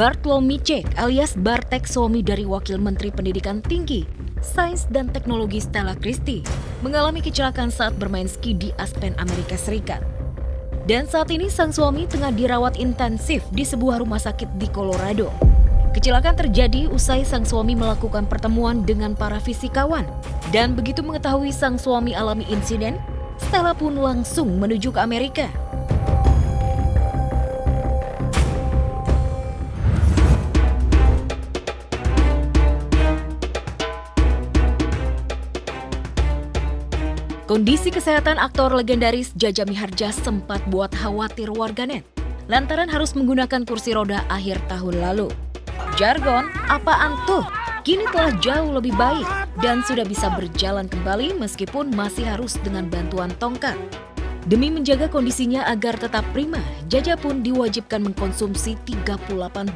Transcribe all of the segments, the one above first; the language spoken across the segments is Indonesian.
Bartlomiejczyk alias Bartek, suami dari Wakil Menteri Pendidikan Tinggi, Sains dan Teknologi Stella Christie, mengalami kecelakaan saat bermain ski di Aspen, Amerika Serikat. Dan saat ini sang suami tengah dirawat intensif di sebuah rumah sakit di Colorado. Kecelakaan terjadi usai sang suami melakukan pertemuan dengan para fisikawan. Dan begitu mengetahui sang suami alami insiden, Stella pun langsung menuju ke Amerika. Kondisi kesehatan aktor legendaris Jaja Mihardja sempat buat khawatir warganet lantaran harus menggunakan kursi roda akhir tahun lalu. Jargon, apaan tuh? Kini telah jauh lebih baik dan sudah bisa berjalan kembali meskipun masih harus dengan bantuan tongkat. Demi menjaga kondisinya agar tetap prima, Jaja pun diwajibkan mengkonsumsi 38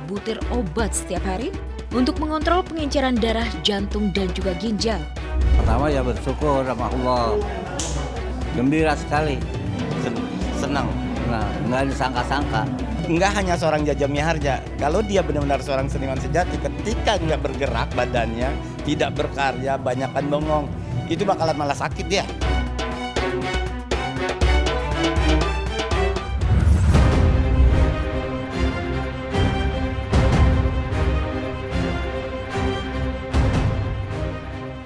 butir obat setiap hari untuk mengontrol pengenceran darah, jantung, dan juga ginjal. Pertama ya bersyukur sama Allah, gembira sekali, senang, nggak disangka-sangka. Nggak hanya seorang Jaja Mihardja, kalau dia benar-benar seorang seniman sejati, ketika nggak bergerak badannya, tidak berkarya, banyakan bengong, itu bakalan malah sakit dia.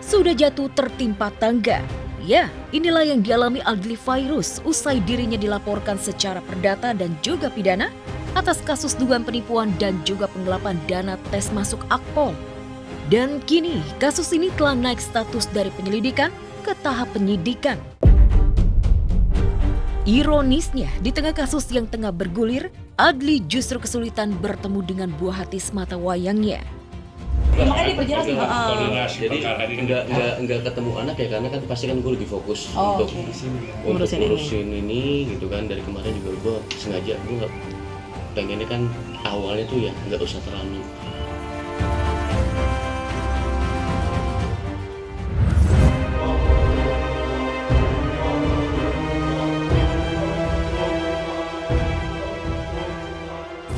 Sudah jatuh tertimpa tangga. Ya, inilah yang dialami Adli Fairuz usai dirinya dilaporkan secara perdata dan juga pidana atas kasus dugaan penipuan dan juga penggelapan dana tes masuk Akpol. Dan kini kasus ini telah naik status dari penyelidikan ke tahap penyidikan. Ironisnya, di tengah kasus yang tengah bergulir, Adli justru kesulitan bertemu dengan buah hati semata wayangnya. Makanya diperjelas nih, Jadi nggak ketemu anak ya, karena kan pasti kan gue lagi fokus untuk ngurusin ini gitu kan. Dari kemarin juga gue sengaja, gue nggak pengennya kan awalnya tuh ya nggak usah terlalu.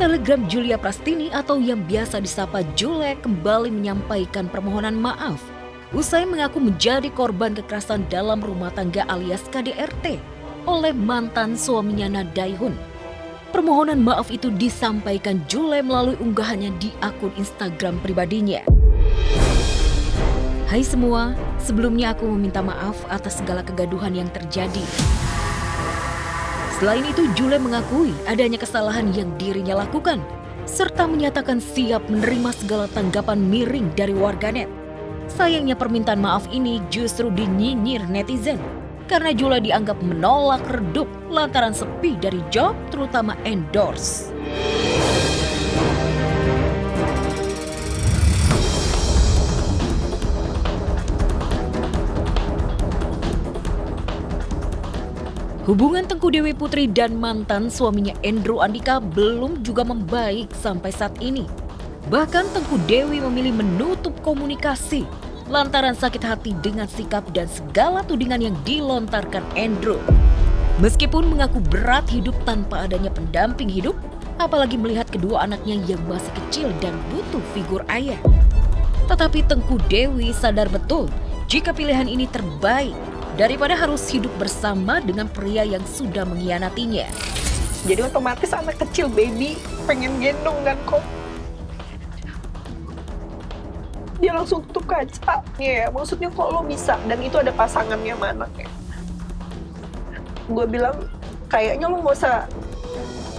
Telegram Julia Prastini atau yang biasa disapa Jule kembali menyampaikan permohonan maaf usai mengaku menjadi korban kekerasan dalam rumah tangga alias KDRT oleh mantan suaminya Nadaihun. Permohonan maaf itu disampaikan Jule melalui unggahannya di akun Instagram pribadinya. Hai semua, sebelumnya aku meminta maaf atas segala kegaduhan yang terjadi. Selain itu, Jule mengakui adanya kesalahan yang dirinya lakukan, serta menyatakan siap menerima segala tanggapan miring dari warganet. Sayangnya permintaan maaf ini justru dinyinyir netizen, karena Jule dianggap menolak redup lantaran sepi dari job, terutama endorse. Hubungan Tengku Dewi Putri dan mantan suaminya Endro Andika belum juga membaik sampai saat ini. Bahkan Tengku Dewi memilih menutup komunikasi lantaran sakit hati dengan sikap dan segala tudingan yang dilontarkan Endro. Meskipun mengaku berat hidup tanpa adanya pendamping hidup, apalagi melihat kedua anaknya yang masih kecil dan butuh figur ayah. Tetapi Tengku Dewi sadar betul jika pilihan ini terbaik daripada harus hidup bersama dengan pria yang sudah mengkhianatinya. Jadi otomatis anak kecil baby pengen gendong kan kok. Dia langsung tutup kaca. Ya, maksudnya kok lo bisa dan itu ada pasangannya sama anaknya. Gue bilang kayaknya lo gak usah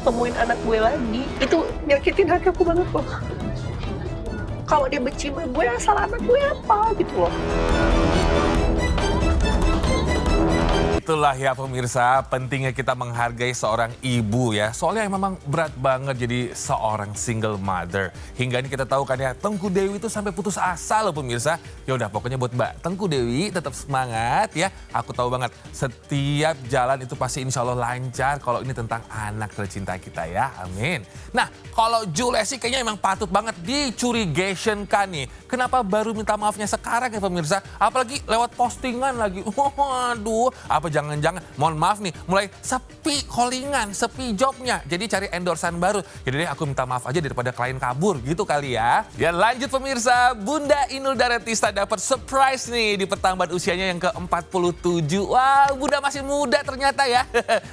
temuin anak gue lagi. Itu nyakitin hati aku banget loh. Kalau dia benci sama gue, asal anak gue apa gitu loh. Itulah ya pemirsa, pentingnya kita menghargai seorang ibu ya. Soalnya memang berat banget jadi seorang single mother. Hingga ini kita tahu kan ya, Tengku Dewi itu sampai putus asa loh pemirsa. Ya udah pokoknya buat Mbak Tengku Dewi tetap semangat ya. Aku tahu banget setiap jalan itu pasti insya Allah lancar kalau ini tentang anak tercinta kita ya. Amin. Nah kalau Jule sih kayaknya emang patut banget dicurigation kan nih. Kenapa baru minta maafnya sekarang ya pemirsa? Apalagi lewat postingan lagi. Waduh, apa jangan-jangan, mohon maaf nih, mulai sepi callingan, sepi jobnya. Jadi cari endorsan baru. Jadi deh aku minta maaf aja daripada klien kabur gitu kali ya. Ya lanjut pemirsa, Bunda Inul Daratista dapat surprise nih di pertambahan usianya yang ke-47. Wah, Bunda masih muda ternyata ya.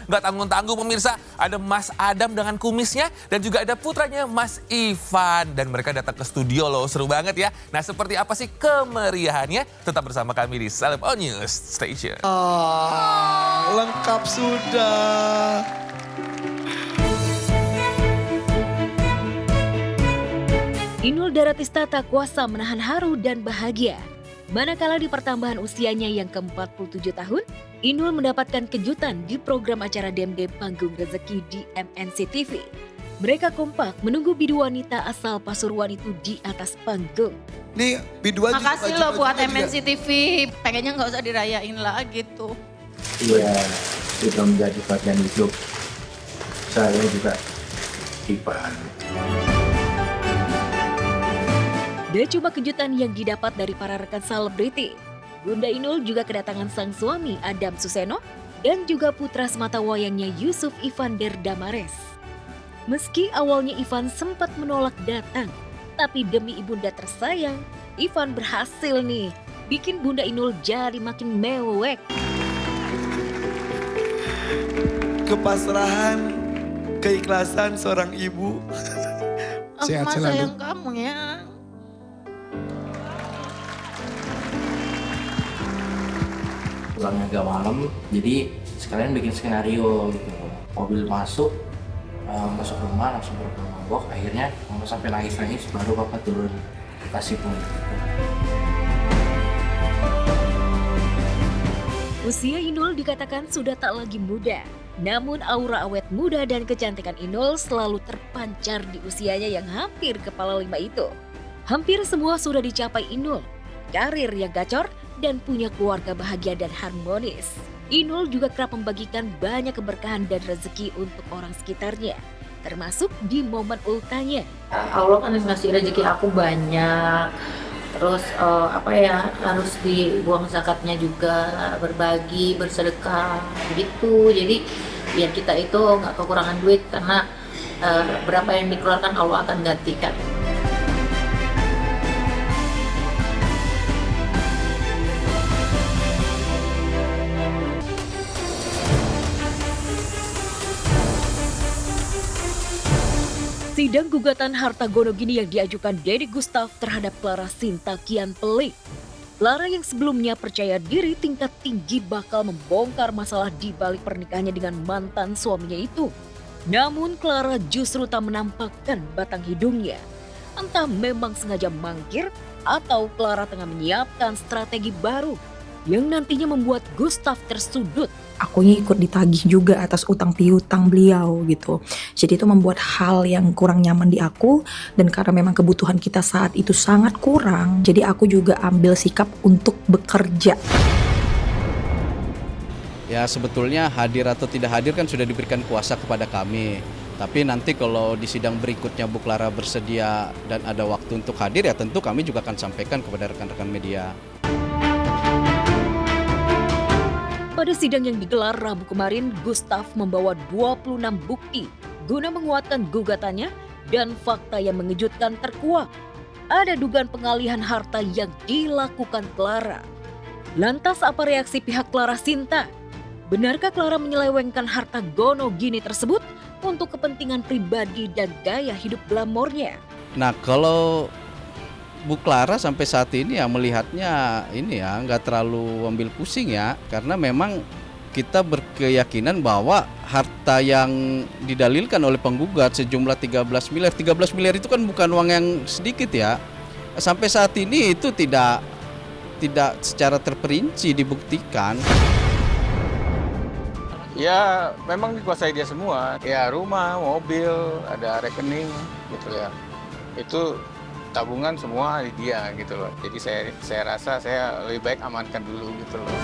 Nggak tanggung-tanggung pemirsa, ada Mas Adam dengan kumisnya dan juga ada putranya Mas Ivan. Dan mereka datang ke studio loh, seru banget ya. Nah seperti apa sih kemeriahannya? Tetap bersama kami di Celeb On News Station. Lengkap sudah. Inul Daratista tak kuasa menahan haru dan bahagia. Manakala di pertambahan usianya yang ke-47 tahun, Inul mendapatkan kejutan di program acara DMD Panggung Rezeki di MNC TV. Mereka kompak menunggu bidu wanita asal Pasuruan itu di atas panggung. Nih biduan juga Makasih loh buat juga. MNC TV, pengennya nggak usah dirayain lah gitu. Iya, sudah menjadi bagian hidup saya juga Ivan. Dan cuma kejutan yang didapat dari para rekan selebriti. Bunda Inul juga kedatangan sang suami Adam Suseno dan juga putra semata wayangnya Yusuf Ivander Damares. Meski awalnya Ivan sempat menolak datang, tapi demi ibunda tersayang, Ivan berhasil nih bikin Bunda Inul jadi makin mewek. Kepasrahan, keikhlasan seorang ibu. Sehat Mas selalu. sayang kamu ya. Pulangnya agak malam, jadi sekalian bikin skenario gitu. Mobil masuk rumah langsung bermabok. Akhirnya mama sampai nangis-nangis, baru papa turun kasih pun. Usia Inul dikatakan sudah tak lagi muda. Namun aura awet muda dan kecantikan Inul selalu terpancar di usianya yang hampir kepala 5 itu. Hampir semua sudah dicapai Inul. Karir yang gacor dan punya keluarga bahagia dan harmonis. Inul juga kerap membagikan banyak keberkahan dan rezeki untuk orang sekitarnya, termasuk di momen ultanya. Allah kan ngasih rezeki aku banyak. Terus harus dibuang zakatnya juga, berbagi, bersedekah gitu. Jadi biar kita itu nggak kekurangan duit karena berapa yang dikeluarkan Allah akan gantikan. Sidang gugatan harta gono gini yang diajukan Deddy Gustaf terhadap Clara Sinta kian pelik. Clara yang sebelumnya percaya diri tingkat tinggi bakal membongkar masalah di balik pernikahannya dengan mantan suaminya itu. Namun Clara justru tak menampakkan batang hidungnya. Entah memang sengaja mangkir atau Clara tengah menyiapkan strategi baru yang nantinya membuat Gustaf tersudut. Akunya ikut ditagih juga atas utang piutang beliau gitu. Jadi itu membuat hal yang kurang nyaman di aku, dan karena memang kebutuhan kita saat itu sangat kurang, jadi aku juga ambil sikap untuk bekerja. Ya sebetulnya hadir atau tidak hadir kan sudah diberikan kuasa kepada kami. Tapi nanti kalau di sidang berikutnya Bu Clara bersedia dan ada waktu untuk hadir, ya tentu kami juga akan sampaikan kepada rekan-rekan media. Pada sidang yang digelar Rabu kemarin, Gustaf membawa 26 bukti guna menguatkan gugatannya dan fakta yang mengejutkan terkuak. Ada dugaan pengalihan harta yang dilakukan Clara. Lantas apa reaksi pihak Clara Sinta? Benarkah Clara menyelewengkan harta gono gini tersebut untuk kepentingan pribadi dan gaya hidup glamornya? Nah kalau Bu Clara sampai saat ini ya melihatnya ini ya nggak terlalu ambil pusing ya, karena memang kita berkeyakinan bahwa harta yang didalilkan oleh penggugat sejumlah 13 miliar itu kan bukan uang yang sedikit ya. Sampai saat ini itu tidak secara terperinci dibuktikan. Ya memang dikuasai dia semua, ya rumah, mobil, ada rekening gitu ya. Itu tabungan semua di dia gitu loh. Jadi saya rasa saya lebih baik amankan dulu gitu loh.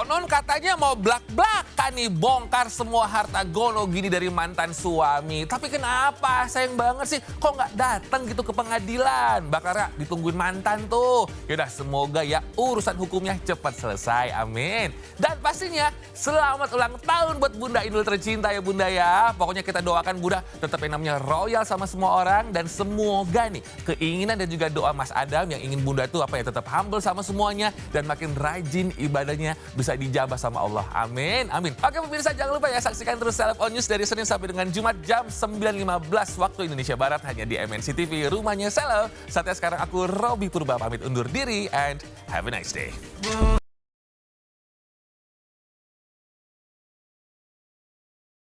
Konon katanya mau blak-blakan nih, bongkar semua harta gono gini dari mantan suami. Tapi kenapa? Sayang banget sih, kok nggak datang gitu ke pengadilan? Bakal ditungguin mantan tuh. Yaudah, semoga ya urusan hukumnya cepat selesai, amin. Dan pastinya selamat ulang tahun buat Bunda Inul tercinta ya Bunda ya. Pokoknya kita doakan Bunda tetap yang namanya royal sama semua orang. Dan semoga nih keinginan dan juga doa Mas Adam yang ingin Bunda tuh tetap humble sama semuanya. Dan makin rajin ibadahnya bisa dijabah sama Allah. Amin, amin. Oke pemirsa, jangan lupa ya saksikan terus Celeb On News dari Senin sampai dengan Jumat jam 9.15 waktu Indonesia Barat hanya di MNC TV, rumahnya Celeb. Saatnya sekarang aku Robi Purba pamit undur diri and have a nice day.